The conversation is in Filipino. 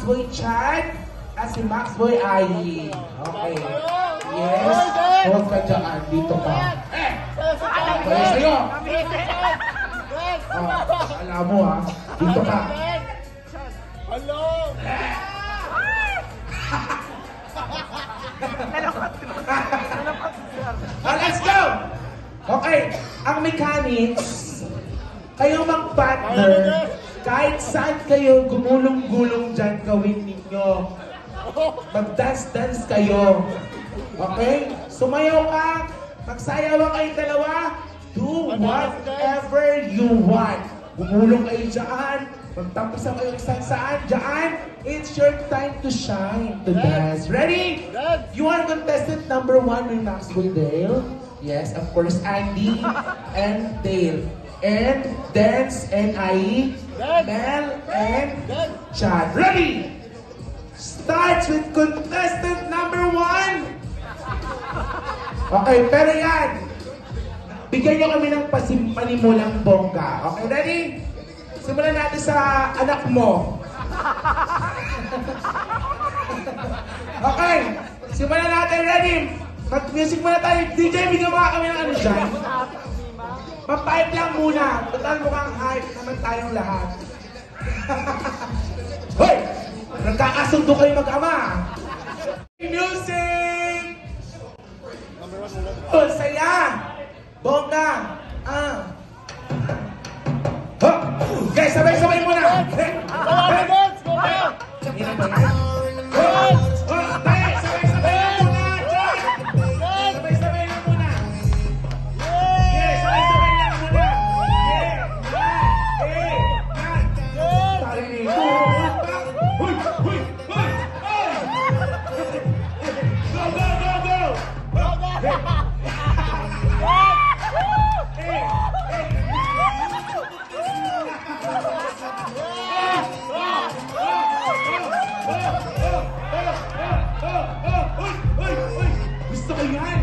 Maxboy Chad at si Maxboy Ayi. Okay. Yes. Huwag ka dyan. Dito ka. Kaya sa'yo. Alam mo ha. Dito ka. Hello! Let's go! Okay. Ang mechanics, kayo mag-partner, kahit saan kayo gumulong-gulong dyan gawin ninyo. Mag-dance-dance kayo. Okay? Sumayaw ka, magsayawan kayong dalawa, do whatever you want. Gumulong kayo dyan, magtapusan kayo saan dyan, it's your time to shine, to dance. Ready? You are contestant number 1 with Maxwell Dale. Yes, of course, Andy and Dale. And Dance and Ai, Mel and Chad. Ready? Starts with contestant number 1. Okay, pero yan. Bigyan nyo kami ng panimulang bongga. Okay, ready? Simulan natin sa anak mo. Okay, simulan natin. Ready? Mag-music muna tayo. DJ, bigyan mo kami ng ano dyan. Mag-pipe lang muna. Total mukhang hype naman tayong lahat. Hoy! Nagkakasundo kayo mag-ama. Music! Oh, saya! Bongga! Okay, sabay-sabay muna! Gusto ko yan!